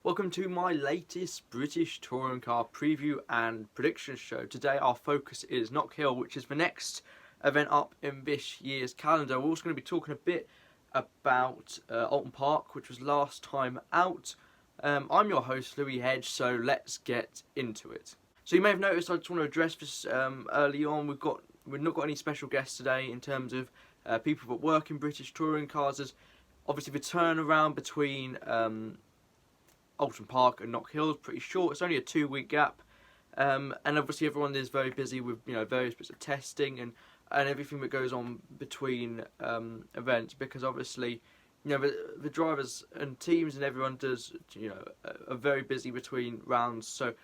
Welcome to my latest British touring car preview and prediction show. Today our focus is Knockhill, which is the next event up in this year's calendar. We're also going to be talking a bit about Alton Park, which was last time out. I'm your host, Louis Hedge, so let's get into it. So you may have noticed I just want to address this early on. We've not got any special guests today in terms of people that work in British touring cars. There's obviously the turnaround between Alton Park and Knockhill is pretty short. It's only a 2-week gap, and obviously everyone is very busy with various bits of testing and everything that goes on between events, because obviously the drivers and teams and everyone does are very busy between rounds, so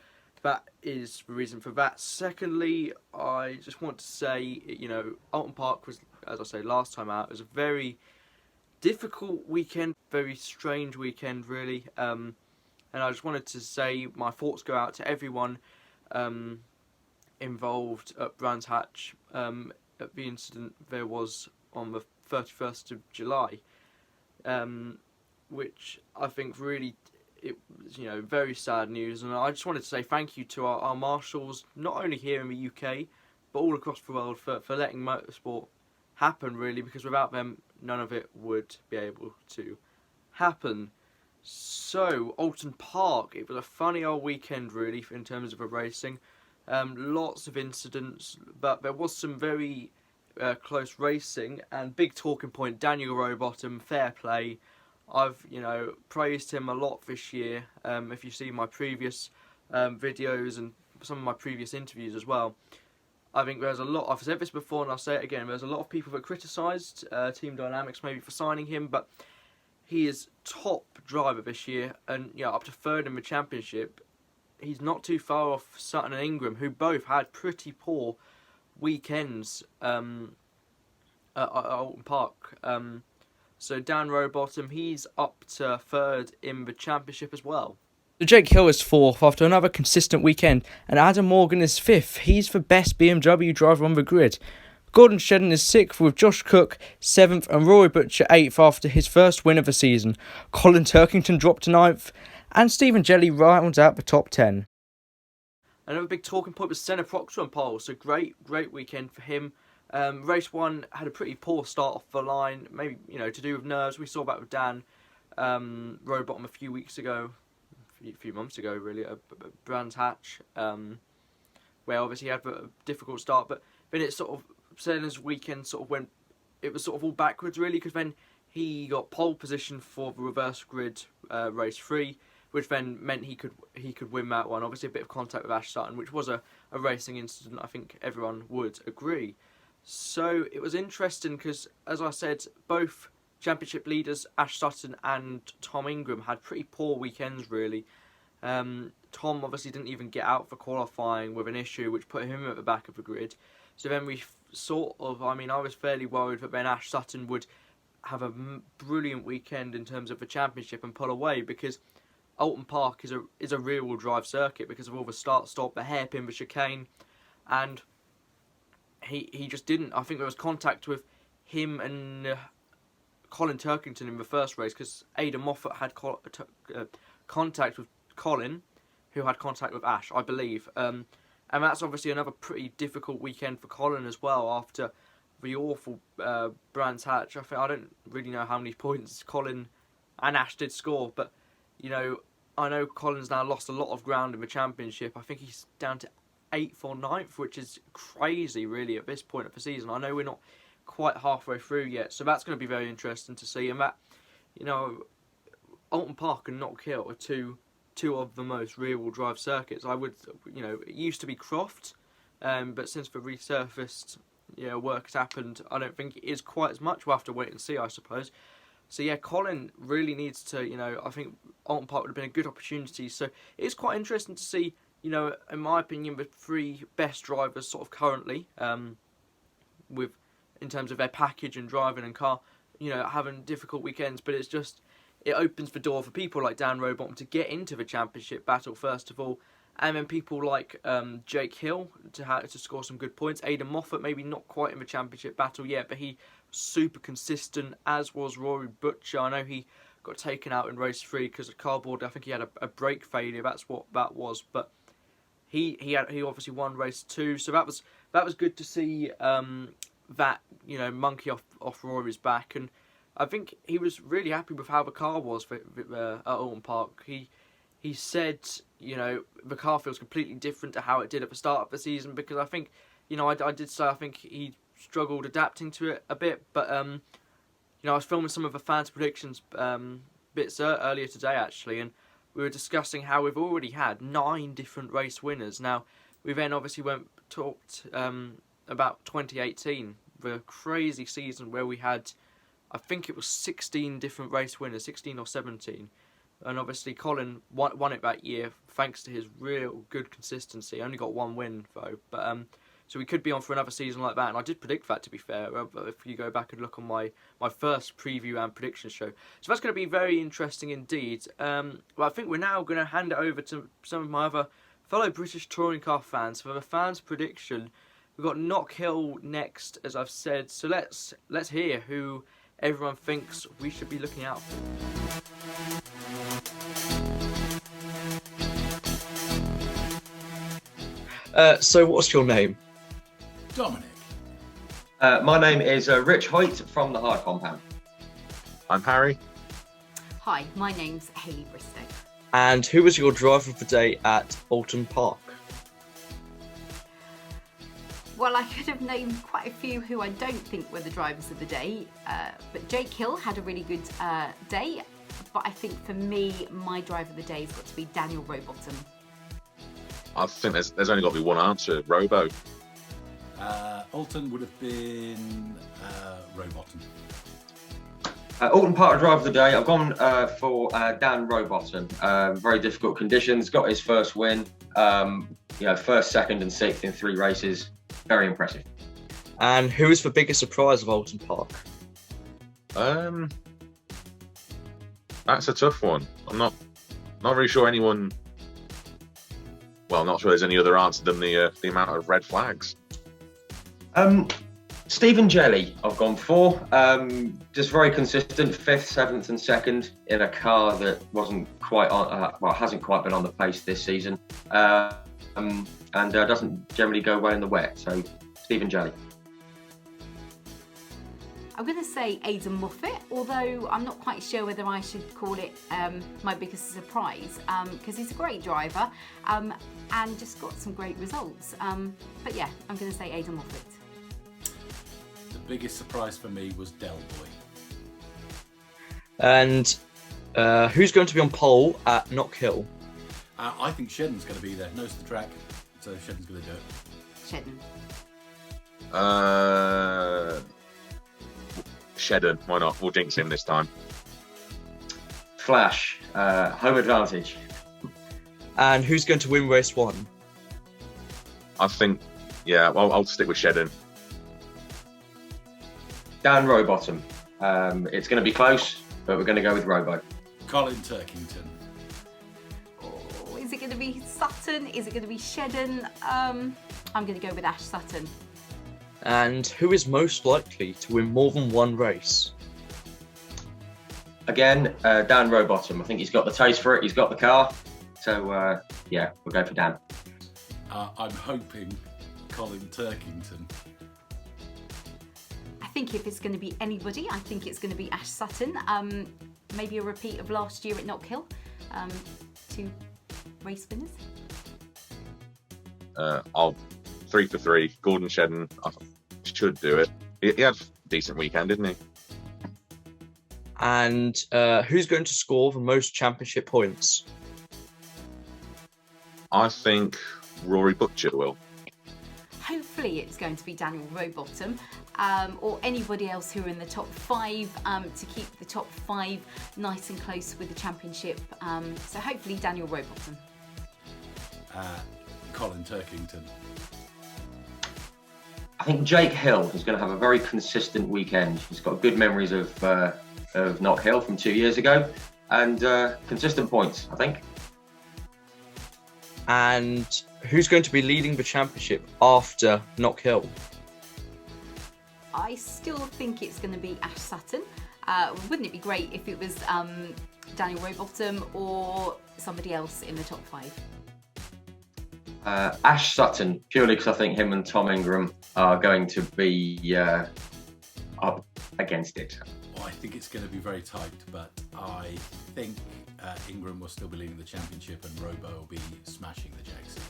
that is the reason for that. Secondly, I just want to say Alton Park was, as I say, last time out, it was a very difficult weekend, very strange weekend really. And I just wanted to say my thoughts go out to everyone involved at Brands Hatch at the incident there was on the 31st of July, which I think really, it was very sad news. And I just wanted to say thank you to our marshals, not only here in the UK, but all across the world for letting motorsport happen really, because without them none of it would be able to happen. So, Alton Park, it was a funny old weekend really in terms of the racing. Lots of incidents, but there was some very close racing, and big talking point, Daniel Rowbottom, fair play. I've praised him a lot this year. If you see my previous videos and some of my previous interviews as well, I think there's a lot, I've said this before and I'll say it again, there's a lot of people that criticised Team Dynamics maybe for signing him, but he is top driver this year, and up to third in the championship. He's not too far off Sutton and Ingram, who both had pretty poor weekends at Alton Park. So Dan Rowbottom, he's up to third in the championship as well. So Jake Hill is fourth after another consistent weekend, and Adam Morgan is fifth. He's the best BMW driver on the grid. Gordon Shedden is sixth, with Josh Cook seventh and Rory Butcher eighth after his first win of the season. Colin Turkington dropped to ninth, and Stephen Jelly rounds out the top 10. Another big talking point was Senna Proctor on pole, so great weekend for him. Race 1 had a pretty poor start off the line, maybe to do with nerves. We saw that with Dan Rowbottom a few months ago really, at Brands Hatch, where obviously he had a difficult start, but then it sort of, Senna's weekend sort of went, it was sort of all backwards really, because then he got pole position for the reverse grid race 3, which then meant he could win that one. Obviously a bit of contact with Ash Sutton, which was a racing incident, I think everyone would agree. So it was interesting because, as I said, both championship leaders, Ash Sutton and Tom Ingram, had pretty poor weekends really. Tom obviously didn't even get out for qualifying with an issue, which put him at the back of the grid. So then we sort of, I was fairly worried that then Ash Sutton would have a brilliant weekend in terms of the championship and pull away, because Alton Park is a rear-wheel drive circuit because of all the start-stop, the hairpin, the chicane, and he just didn't. I think there was contact with him and Colin Turkington in the first race, because Aidan Moffatt had contact with Colin, who had contact with Ash, I believe. And that's obviously another pretty difficult weekend for Colin as well, after the awful Brands Hatch. I don't really know how many points Colin and Ash did score, but I know Colin's now lost a lot of ground in the championship. I think he's down to 8th or 9th, which is crazy really at this point of the season. I know we're not quite halfway through yet, so that's going to be very interesting to see. And that, Alton Park and Knockhill are two of the most rear-wheel drive circuits. It used to be Croft, but since the resurfaced work has happened, I don't think it is quite as much. We'll have to wait and see, I suppose. So yeah, Colin really needs to, I think Alton Park would have been a good opportunity. So it's quite interesting to see, in my opinion, the three best drivers sort of currently, in terms of their package and driving and car, having difficult weekends. But it opens the door for people like Dan Rowbottom to get into the championship battle first of all, and then people like Jake Hill to score some good points. Aidan Moffatt maybe not quite in the championship battle yet, but he super consistent, as was Rory Butcher. I know he got taken out in race 3 because of cardboard. I think he had a brake failure. That's what that was. But he obviously won race 2, so that was good to see. That monkey off Rory's back, and I think he was really happy with how the car was at Alton Park. He said the car feels completely different to how it did at the start of the season, because I think I did say I think he struggled adapting to it a bit, but I was filming some of the fans' predictions bits earlier today actually, and we were discussing how we've already had 9 different race winners. Now we then obviously talked about 2018, the crazy season where we had, I think it was 16 different race winners, 16 or 17. And obviously Colin won it that year thanks to his real good consistency. Only got 1 win though, but so we could be on for another season like that. And I did predict that, to be fair, if you go back and look on my first preview and prediction show. So that's going to be very interesting indeed. Well, I think we're now going to hand it over to some of my other fellow British touring car fans for the fans' prediction. We've got Knockhill next, as I've said. So let's hear who everyone thinks we should be looking out for. So what's your name? Dominic. My name is Rich Hoyt from the Hard Compound. I'm Harry. Hi, my name's Hayley Bristow. And who was your driver of the day at Alton Park? Well, I could have named quite a few who I don't think were the drivers of the day, but Jake Hill had a really good day. But I think for me, my driver of the day has got to be Daniel Rowbottom. I think there's only got to be one answer, Robo. Alton would have been Rowbottom. Alton Park driver of the day, I've gone for Dan Rowbottom. Very difficult conditions, got his first win. First, second and 6th in 3 races. Very impressive. And who is the biggest surprise of Alton Park? That's a tough one. I'm not really sure anyone. Well, not sure there's any other answer than the amount of red flags. Stephen Jelly, I've gone for. Just very consistent, 5th, 7th, and 2nd in a car that wasn't quite on. Hasn't quite been on the pace this season, and doesn't generally go well in the wet. So, Stephen Jelly. I'm going to say Aidan Moffatt, although I'm not quite sure whether I should call it my biggest surprise, because he's a great driver and just got some great results. But yeah, I'm going to say Aidan Moffatt. The biggest surprise for me was Del Boy. And who's going to be on pole at Knockhill? I think Shedden's going to be there. Knows the track, so Shedden's going to do it. Shedden. Shedden, why not? We'll jinx him this time. Flash, home advantage. And who's going to win race 1? I think, I'll stick with Shedden. Dan Rowbottom. It's going to be close, but we're going to go with Robo. Colin Turkington. Oh, is it going to be Sutton? Is it going to be Shedden? I'm going to go with Ash Sutton. And who is most likely to win more than 1 race? Again, Dan Rowbottom. I think he's got the taste for it. He's got the car. So, we'll go for Dan. I'm hoping Colin Turkington. I think if it's going to be anybody, I think it's going to be Ash Sutton. Maybe a repeat of last year at Knockhill. 2 race winners. I'll 3 for 3. Gordon Shedden should do it. He had a decent weekend, didn't he? And who's going to score the most championship points? I think Rory Butcher will. Hopefully it's going to be Daniel Rowbottom or anybody else who are in the top 5 to keep the top 5 nice and close with the championship. So hopefully Daniel Rowbottom. Colin Turkington. I think Jake Hill is going to have a very consistent weekend. He's got good memories of Knockhill from 2 years ago, and consistent points, I think. And who's going to be leading the championship after Knockhill? I still think it's going to be Ash Sutton. Wouldn't it be great if it was Daniel Rowbottom or somebody else in the top 5? Ash Sutton, purely because I think him and Tom Ingram are going to be up against it. Well, I think it's going to be very tight, but I think Ingram will still be leading the championship and Robo will be smashing the Jackson.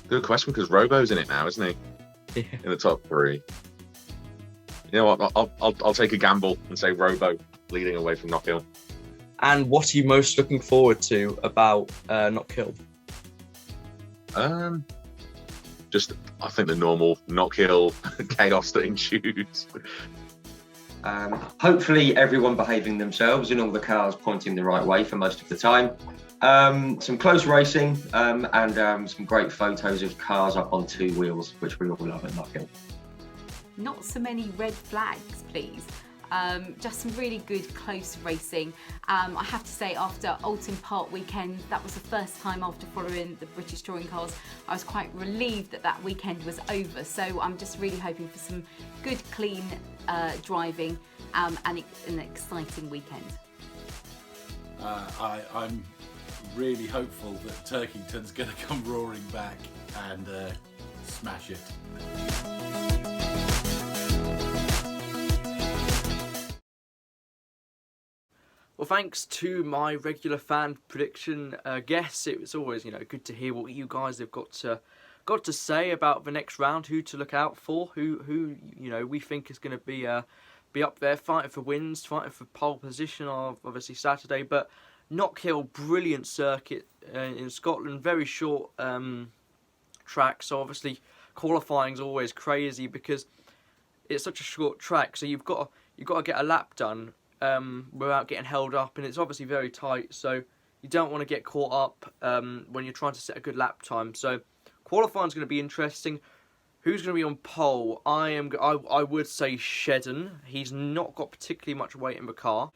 Good question, because Robo's in it now, isn't he? Yeah. In the top 3. You know what? I'll take a gamble and say Robo leading away from Knockhill. And what are you most looking forward to about Knockhill? Just, I think the normal Knockhill chaos that ensues. Hopefully everyone behaving themselves and all the cars pointing the right way for most of the time. Some close racing and some great photos of cars up on 2 wheels, which we all love at Knockhill. Not so many red flags, please. Just some really good close racing. I have to say, after Alton Park weekend, that was the first time after following the British Touring Cars, I was quite relieved that that weekend was over. So I'm just really hoping for some good, clean driving and an exciting weekend. I'm really hopeful that Turkington's going to come roaring back and smash it. Well, thanks to my regular fan prediction guests, it was always good to hear what you guys have got to say about the next round, who to look out for, who we think is going to be up there fighting for wins, fighting for pole position of obviously Saturday. But Knockhill, brilliant circuit in Scotland, very short track, so obviously qualifying is always crazy because it's such a short track. So you've got to get a lap done without getting held up, and it's obviously very tight, so you don't want to get caught up when you're trying to set a good lap time. So qualifying is going to be interesting. Who's going to be on pole? I would say Shedden. He's not got particularly much weight in the car.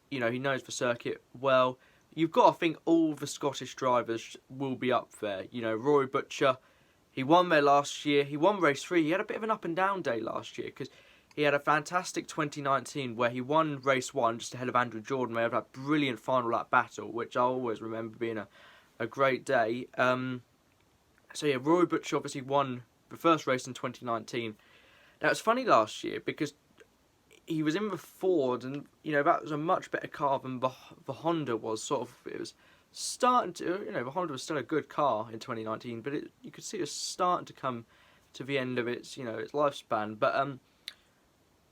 He knows the circuit well. You've got to think all the Scottish drivers will be up there. Rory Butcher, he won there last year. He won race 3. He had a bit of an up and down day last year because he had a fantastic 2019 where he won race 1 just ahead of Andrew Jordan. They had that brilliant final lap battle, which I always remember being a great day. So yeah, Rory Butcher obviously won the first race in 2019. Now it's funny last year because he was in the Ford, and that was a much better car than the Honda was. It was starting to, the Honda was still a good car in 2019, but you could see it was starting to come to the end of its its lifespan. But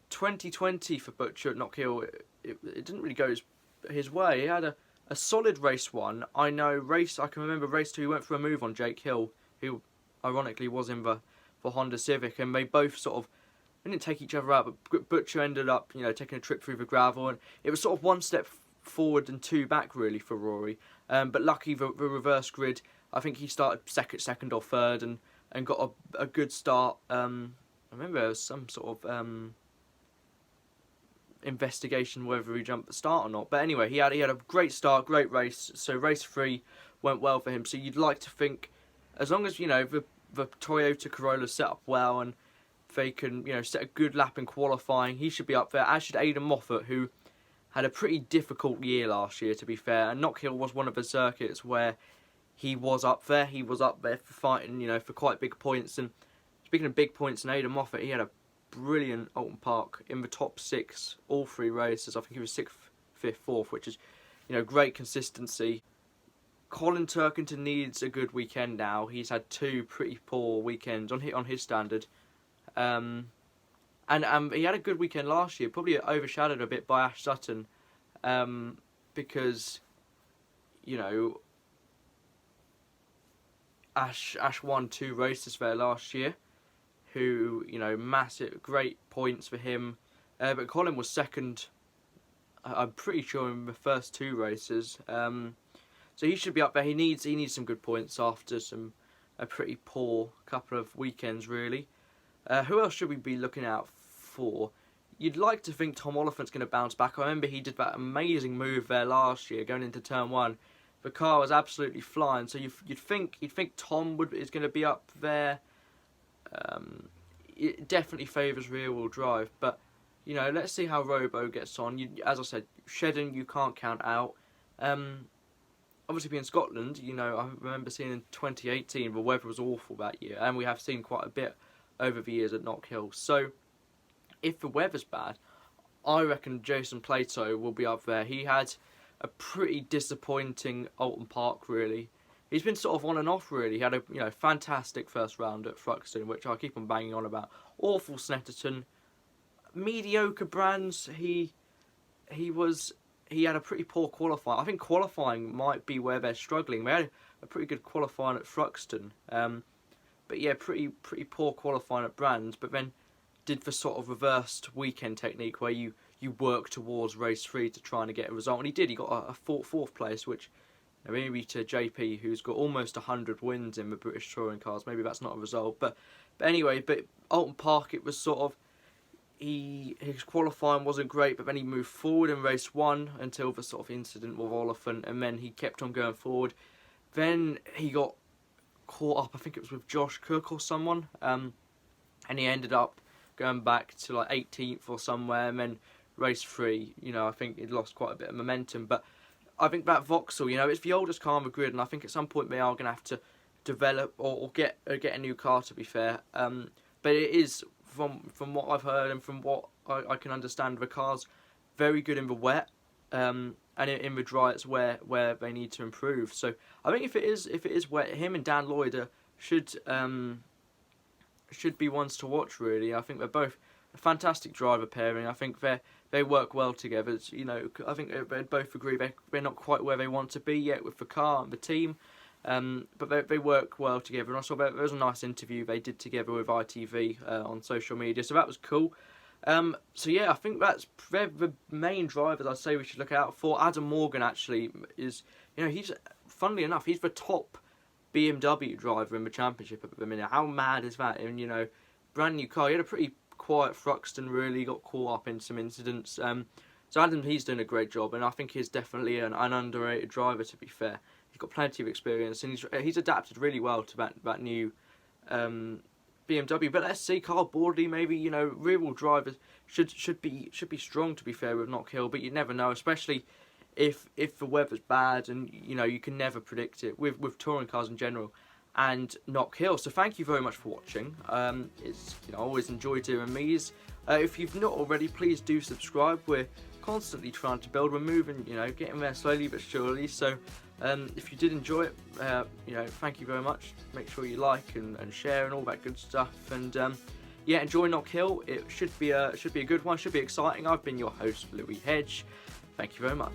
2020 for Butcher at Knockhill, it didn't really go his way. He had a solid race 1. I can remember race 2, he went for a move on Jake Hill, who ironically was in the Honda Civic, and they both they didn't take each other out, but Butcher ended up taking a trip through the gravel, and it was sort of 1 step forward and 2 back really for Rory. But lucky the reverse grid, I think he started second or third and got a good start. I remember there was some sort of investigation whether he jumped the start or not. But anyway, he had a great start, great race. So race 3 went well for him. So you'd like to think, as long as the Toyota Corolla set up well and they can set a good lap in qualifying, he should be up there. As should Aidan Moffatt, who had a pretty difficult year last year, to be fair. And Knockhill was one of the circuits where he was up there. He was up there for fighting, for quite big points. And speaking of big points, and Aidan Moffatt, he had a brilliant Alton Park in the top 6 all 3 races. I think he was 6th, 5th, 4th, which is great consistency. Colin Turkington needs a good weekend now. He's had 2 pretty poor weekends on his standard, and he had a good weekend last year, probably overshadowed a bit by Ash Sutton, because Ash won 2 races there last year. Who, massive, great points for him. But Colin was second, I'm pretty sure, in the first 2 races. So he should be up there. He needs some good points after a pretty poor couple of weekends, really. Who else should we be looking out for? You'd like to think Tom Oliphant's going to bounce back. I remember he did that amazing move there last year, going into turn 1. The car was absolutely flying. So you'd think Tom is going to be up there. it definitely favours rear-wheel drive. But you know, let's see how Robo gets on. As I said, Shedden you can't count out. Obviously, being Scotland, you know, I remember seeing in 2018 the weather was awful that year, and we have seen quite a bit over the years at Knockhill. So, if the weather's bad, I reckon Jason Plato will be up there. He had a pretty disappointing Alton Park, really. He's been sort of on and off, really. He had a fantastic first round at Thruxton, which I keep on banging on about. Awful Snetterton, mediocre Brands. He had a pretty poor qualifying. I think qualifying might be where they're struggling. They had a pretty good qualifying at Thruxton, but yeah, pretty poor qualifying at Brands. But then did the sort of reversed weekend technique where you work towards race 3 to try and get a result, and he did. He got a fourth place, which maybe to JP, who's got almost 100 wins in the British touring cars, maybe that's not a result. But anyway, Alton Park, it was sort of. His qualifying wasn't great, but then he moved forward in race 1 until the sort of incident with Oliphant, and then he kept on going forward. Then he got caught up, I think it was with Josh Cook or someone, and he ended up going back to like 18th or somewhere, and then race 3, I think he'd lost quite a bit of momentum. But I think that Vauxhall, it's the oldest car on the grid, and I think at some point they are going to have to develop or get a new car, to be fair. But it is, from what I've heard and from what I can understand, the car's very good in the wet, and in the dry it's where they need to improve. So I think if it is wet, him and Dan Lloyd should be ones to watch, really. I think they're both a fantastic driver pairing. I think they work well together. I think they both agree they're not quite where they want to be yet with the car and the team. But they work well together, and I saw there was a nice interview they did together with ITV on social media, so that was cool. So yeah, I think that's the main drivers I'd say we should look out for. Adam Morgan actually is, he's, funnily enough, he's the top BMW driver in the championship at the minute. How mad is that? And brand new car. He had a pretty quiet Thruxton, really got caught up in some incidents. So Adam, he's doing a great job, and I think he's definitely an underrated driver, to be fair. He's got plenty of experience, and he's adapted really well to that new BMW. But let's see, Carl Boardley, maybe rear-wheel drivers should be strong, to be fair, with Knockhill. But you never know, especially if the weather's bad, and you can never predict it with touring cars in general and Knockhill. So thank you very much for watching. It's I always enjoy doing these. If you've not already, please do subscribe. We're constantly trying to build. We're moving, getting there slowly but surely. So if you did enjoy it, thank you very much. Make sure you like and share and all that good stuff. And yeah, enjoy Knockhill. It should be a good one. Should be exciting. I've been your host, Louis Hedge. Thank you very much.